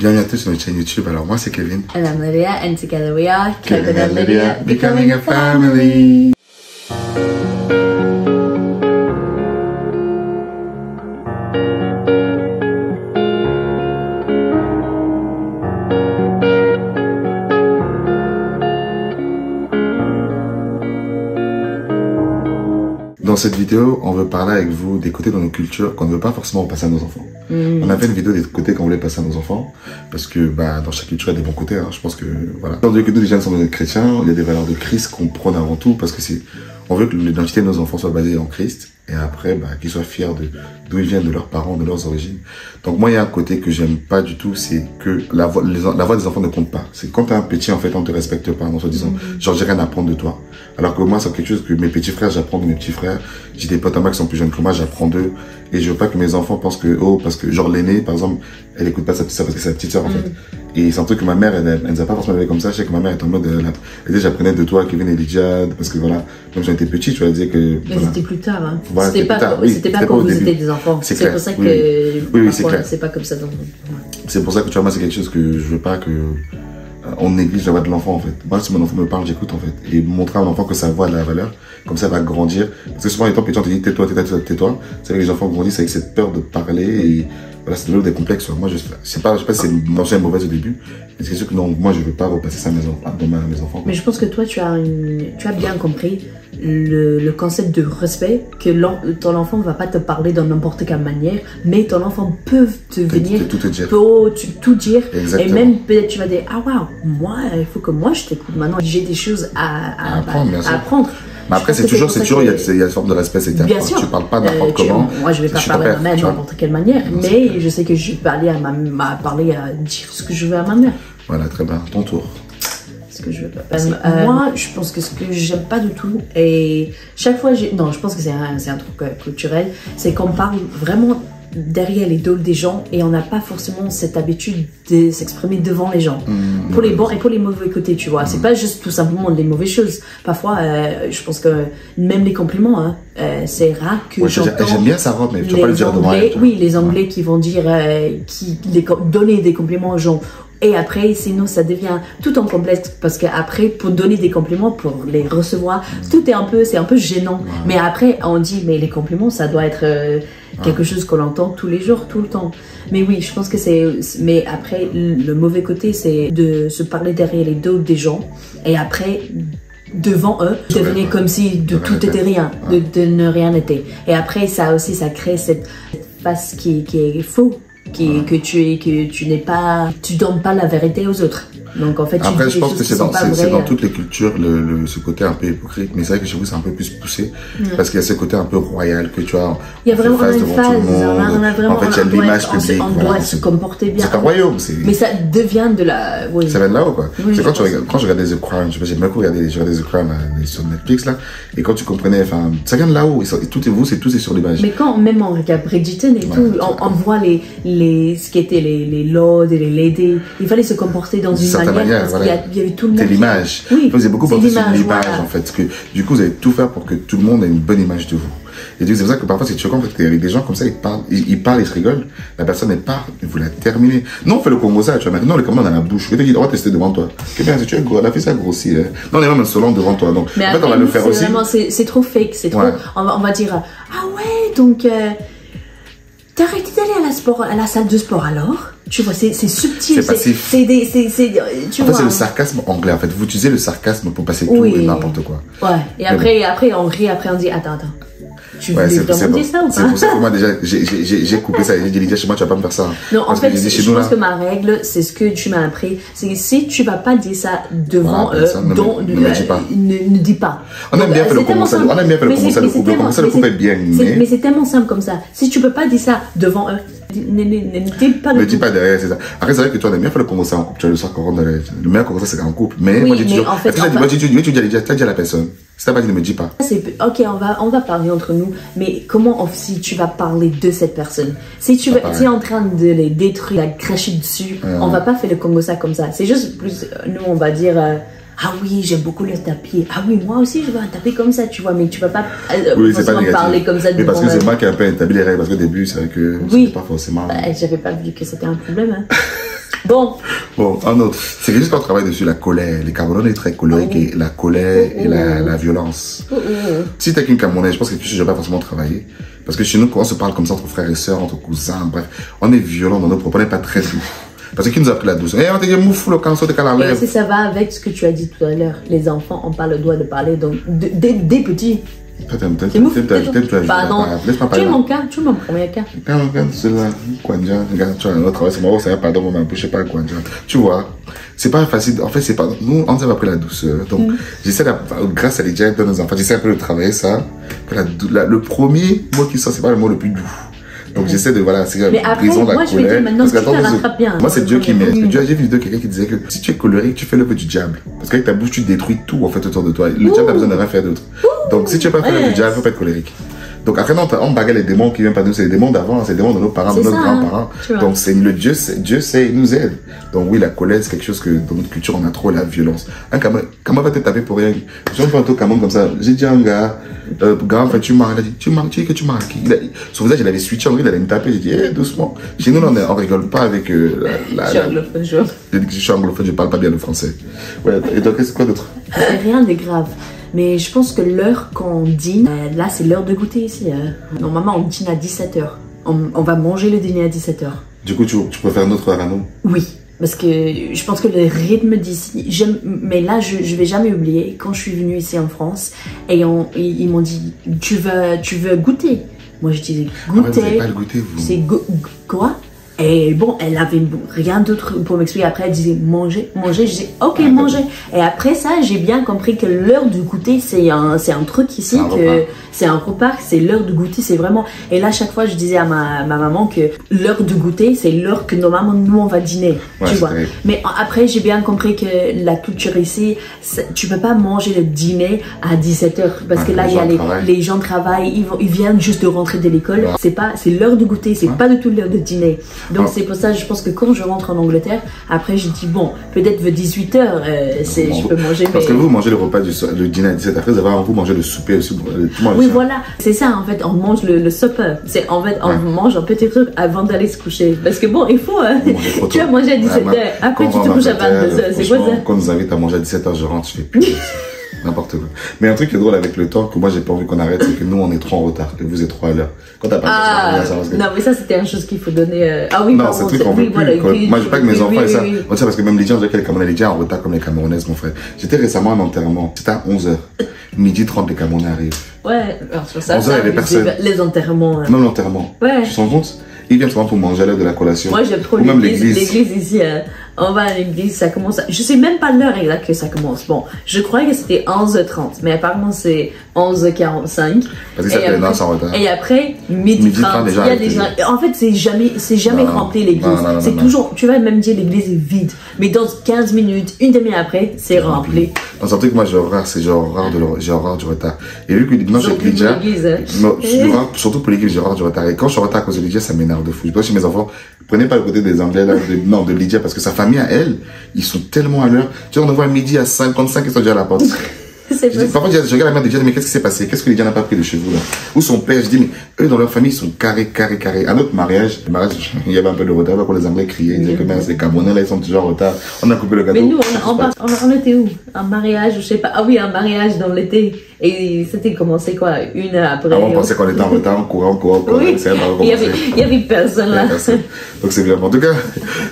Bienvenue à tous sur notre chaîne YouTube. Alors moi c'est Kevin. And I'm Lydia, and together we are Kevin and Lydia becoming a family. Dans cette vidéo, on veut parler avec vous des côtés dans nos cultures qu'on ne veut pas forcément passer à nos enfants. On a fait une vidéo des côtés qu'on voulait passer à nos enfants, parce que dans chaque culture, il y a des bons côtés. Je pense que, voilà. Étant donné que nous, déjà, nous sommes chrétiens, il y a des valeurs de Christ qu'on prône avant tout, parce que on veut que l'identité de nos enfants soit basée en Christ, et après, qu'ils soient fiers d'où ils viennent, de leurs parents, de leurs origines. Donc moi, il y a un côté que j'aime pas du tout, c'est que la voix des enfants ne compte pas. C'est quand t'es un petit, en fait, on te respecte pas, en se disant, genre, j'ai rien à apprendre de toi. Alors que moi, c'est quelque chose que mes petits frères, j'apprends de mes petits frères. J'ai des potes à moi qui sont plus jeunes que moi, j'apprends d'eux. Et je veux pas que mes enfants pensent que, parce que, genre, l'aîné, par exemple, elle écoute pas sa petite sœur parce que c'est sa petite sœur, en fait. Et c'est un truc que ma mère, elle nous a pas forcément élevé comme ça. Je sais que ma mère est en mode, elle dit, j'apprenais de toi, Kevin et Lydia, parce que voilà, même quand j'étais petit, tu vas dire que. Mais voilà. C'était plus tard, hein. Voilà, c'était pas quand vous étiez des enfants. C'est pour ça que. Oui, c'est clair. C'est pas comme ça. C'est pour ça que, tu vois, moi, c'est quelque chose que je veux pas que. On néglige la voix de l'enfant en fait. Moi, si mon enfant me parle, j'écoute en fait. Et montrer à mon enfant que sa voix a de la valeur, comme ça elle va grandir. Parce que souvent, étant petit, on te dit tais-toi, tais-toi, tais-toi. C'est vrai que les enfants grandissent avec cette peur de parler et voilà, c'est de des complexes. Moi, je sais pas si c'est une mention mauvaise au début, mais c'est sûr que non, moi, je veux pas repasser ça à mes enfants. Mais je pense que toi, tu as bien compris le concept de respect, que ton enfant va pas te parler dans n'importe quelle manière, mais ton enfant peut te venir, tout te dire. Tout dire. Exactement. Et même peut-être tu vas dire, ah waouh, moi, il faut que moi je t'écoute maintenant, j'ai des choses à apprendre. Mais après, c'est toujours, il y a une forme de respect, c'est bien sûr. Tu parles pas n'importe comment. Moi, je vais pas parler à ma mère de n'importe quelle manière, mais je sais que je vais parler à dire ce que je veux à ma mère. Voilà, très bien. Ton tour. Ce que je veux pas. Moi, je pense que ce que j'aime pas du tout, et chaque fois, je pense que c'est un truc culturel, c'est qu'on parle vraiment derrière les dos des gens et on n'a pas forcément cette habitude de s'exprimer devant les gens, pour les bons et pour les mauvais côtés, tu vois. C'est pas juste tout simplement des mauvaises choses. Parfois, je pense que même les compliments, c'est rare que j'entends. J'aime bien sa robe, mais tu vas pas le dire devant elle. Oui, les Anglais qui vont dire, donner des compliments aux gens. Et après, sinon, ça devient tout en complexe parce qu'après, pour donner des compliments, pour les recevoir, c'est un peu gênant. Mais après, on dit, mais les compliments, ça doit être quelque chose qu'on entend tous les jours, tout le temps. Mais oui, je pense que mais après, le mauvais côté, c'est de se parler derrière les dos des gens et après, devant eux, devenir comme si tout était rien, de ne rien était. Et après, ça aussi, ça crée cette face qui est faux. Que tu donnes pas la vérité aux autres. Donc en fait, après, je pense que c'est dans toutes les cultures ce côté un peu hypocrite, mais c'est vrai que chez vous c'est un peu plus poussé parce qu'il y a ce côté un peu royal que tu as. Il y a vraiment une phase, en fait, il y a l'image publique. On doit se comporter bien. C'est un royaume, mais ça devient de la. Oui. Ça vient de là-haut quoi. Oui, c'est quand je regardais The Crown, j'ai beaucoup regardé The Crown sur Netflix là, et quand tu comprenais, enfin, ça vient de là-haut. Tout est sur l'image. Mais quand même on regarde Bridgerton et tout, on voit ce qui était les lords et les ladies, il fallait se comporter dans une manière parce qu'il y avait tout le monde. C'est l'image. Oui, vous avez beaucoup pensé sur l'image en fait. Parce que du coup, vous allez tout faire pour que tout le monde ait une bonne image de vous. Et c'est pour ça que parfois c'est choquant, en fait, avec des gens comme ça, ils parlent, ils se rigolent. La personne elle part, et vous la terminez. Non, on fait le Congo ça, tu vois. Maintenant, on le commande dans la bouche. Je vais te dire, on va tester devant toi. Que bien, si tu es gros, elle a fait ça grossi. Non, on est même insolent devant toi. Donc, mais en fait, on va le faire aussi. C'est trop fake. C'est trop. On va dire, ah ouais, donc. T'as arrêté d'aller à la salle de sport alors? Tu vois, c'est subtil. C'est passif. Tu vois. C'est le sarcasme anglais en fait. Vous utilisez le sarcasme pour passer tout et n'importe quoi. Ouais. Et après on rit, après on dit attends. Tu voulais demander ça ou pas? C'est pour ça que moi déjà j'ai coupé ça. J'ai dit Lydia, chez moi tu vas pas me faire ça. Non, en fait, je pense que ma règle, c'est ce que tu m'as appris, c'est que si tu vas pas dire ça devant eux, ne dis pas. On aime bien faire le commencer. On aime bien faire le commencer. Le couple est bien. Mais c'est tellement simple comme ça. Si tu peux pas dire ça devant eux, ne dis pas derrière, c'est ça. Après, c'est vrai que toi, on aime bien faire le commencer en couple. Tu vois, le soir, le meilleur commencer, c'est en couple. Mais moi, j'ai toujours. Tu dis à la personne. Si t'as pas dit, ne me dis pas. Ok, on va parler entre nous, mais comment si tu vas parler de cette personne? Si tu es en train de les détruire, la cracher dessus, on va pas faire le Congo ça comme ça. C'est juste plus, nous on va dire, ah oui, j'aime beaucoup le tapis. Ah oui, moi aussi je veux un tapis comme ça, tu vois, mais tu vas pas forcément parler comme ça. Mais parce que c'est moi qui ai un peu établi les règles, parce qu'au début, c'est vrai que c'était pas forcément. J'avais pas vu que c'était un problème. Hein. Bon. Bon, un autre. C'est que juste quand on travaille dessus, la colère. Les Camerounais sont très colériques et la colère et la violence. Si t'es qu'une Camerounaise, je pense que je vais pas forcément travailler. Parce que chez nous, quand on se parle comme ça entre frères et sœurs, entre cousins, bref, on est violent dans nos propos, on n'est pas très doux. Parce que qui nous a appris la douceur? On te dit moufou le cancer de calabria. Et ça va avec ce que tu as dit tout à l'heure. Les enfants n'ont pas le droit de parler donc dès petits. Pardon, tu es mon cas, tu es mon premier cas. C'est là, Kwanja, tu as un autre travail, c'est marrant, ça va pardon, mais je sais pas Kwanja. Tu vois, c'est pas facile, en fait, c'est pas, nous, on nous a appris la douceur. Donc, j'essaie, grâce à les dialogues de nos enfants, j'essaie un peu de travailler ça. Le premier mot qui sort, c'est pas le mot le plus doux. Donc j'essaie de, voilà, c'est la prison, la colère. Parce que bien. Moi, c'est Dieu qui m'aide. J'ai vu une vidéo de quelqu'un qui disait que si tu es colérique, tu fais le peu du diable. Parce qu'avec ta bouche, tu détruis tout, en fait, autour de toi. Le diable a besoin de rien faire d'autre. Donc si tu n'es pas fait le diable, il faut pas être colérique. Donc après, non, on bagarre les démons qui viennent pas de nous, c'est les démons d'avant, c'est les démons de nos parents, de nos grands-parents. Donc c'est le Dieu sait, il nous aide. Donc oui, la colère, c'est quelque chose que dans notre culture, on a trop, la violence. Un Cameroun va te taper pour rien. Je me fais un tour Cameroun comme ça. J'ai dit à un gars, enfin, tu marres, il a dit, tu dis que tu marres qui? Son visage, il avait switché, il allait me taper. J'ai dit, doucement. Chez nous, on rigole pas avec je suis anglophone, je suis anglophone, je parle pas bien le français. Ouais, et donc, c'est quoi d'autre? Rien de grave. Mais je pense que l'heure qu'on dîne, là c'est l'heure de goûter ici. Normalement on dîne à 17h. On va manger le dîner à 17h. Du coup tu préfères notre heure à nous? Oui, parce que je pense que le rythme d'ici, mais là je vais jamais oublier, quand je suis venue ici en France, et ils m'ont dit, tu veux goûter? Moi je disais, goûter, vous n'avez pas le goûter vous? C'est quoi? Et bon, elle avait rien d'autre pour m'expliquer. Après, elle disait manger. Je disais ok, manger. Et après ça, j'ai bien compris que l'heure du goûter, c'est un truc ici, c'est un repas, c'est l'heure du goûter, c'est vraiment. Et là, chaque fois, je disais à ma maman que l'heure du goûter, c'est l'heure que normalement nous on va dîner, tu vois. Mais après, j'ai bien compris que la culture ici, tu peux pas manger le dîner à 17h parce que là, il y a les gens travaillent, ils viennent juste de rentrer de l'école. C'est l'heure du goûter, c'est pas du tout l'heure de dîner. Donc c'est pour ça, je pense que quand je rentre en Angleterre, après je dis bon, peut-être vers 18h, je peux manger. Parce que vous mangez le repas du dîner à 17h, après vous mangez le souper aussi. Oui, voilà, c'est ça en fait, on mange le supper. C'est en fait, on mange un petit truc avant d'aller se coucher. Parce que bon, il faut, tu vas manger à 17h, après tu te couches à 22h, c'est quoi ça? Quand on nous invite à manger à 17h, je rentre, je fais plus. N'importe quoi. Mais un truc qui est drôle avec le temps, que moi j'ai pas envie qu'on arrête, c'est que nous on est trop en retard et vous êtes trop à l'heure. Quand t'as pas non, mais ça c'était une chose qu'il faut donner. Ah oui, non, c'est un truc qu'on veut plus. Moi je veux pas que mes enfants aient ça. On sait parce que même Lydia, on dirait que les Camerounais, Lydia en retard comme les Camerounaises, mon frère. J'étais récemment à un enterrement, c'était à 11h. Midi 30, les Camerounais arrivent. Ouais, alors sur ça, 11h, il y avait personne. Les enterrements. Même l'enterrement. Ouais. Tu te rends compte? Ils viennent souvent pour manger à l'heure de la collation. Moi j'aime trop l'église ici. On va à l'église, ça commence. Je sais même pas l'heure exacte que ça commence. Bon, je croyais que c'était 11h30, mais apparemment c'est 11h45. Parce que ça fait en retard. Et après, midi 30. Il y a des gens. En fait, c'est jamais rempli l'église. C'est toujours, tu vas même dire l'église est vide. Mais dans 15 minutes, une demi-heure après, c'est rempli. Dans un truc, moi j'ai horreur, c'est j'ai horreur du retard. Et vu que dimanche avec Lydia, surtout pour l'église, j'ai horreur du retard. Et quand je suis en retard à cause de Lydia, ça m'énerve de fou. Je dois chez mes enfants, prenez pas le côté des Anglais, là, de Lydia, parce que sa famille à elle, ils sont tellement à l'heure. Tu vois, on voit midi à 55, ils sont déjà à la porte. Parfois, je regarde la mère de Lydia, mais qu'est-ce qui s'est passé? Qu'est-ce que Lydia n'a pas pris de chez vous, là? Ou son père, je dis, mais eux, dans leur famille, ils sont carrés. À notre mariage, il y avait un peu de retard, quand les Anglais criaient, ils disaient que les Camerounais, là, ils sont toujours en retard. On a coupé le gâteau. Mais nous, on était où? Un mariage, je sais pas. Ah oui, un mariage dans l'été. Et c'était commencé quoi? Une heure après. On pensait qu'on était en retard, on courait. Oui. Il y avait personne là. Donc c'est bien. En tout cas,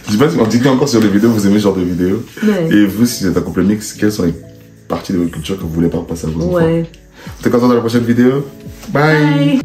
je sais pas si on dit encore sur les vidéos, vous aimez ce genre de vidéos. Et vous, si vous êtes un couple mixte, quelles sont les parties de votre culture que vous voulez pas passer à vos enfants? On se retrouve dans la prochaine vidéo. Bye.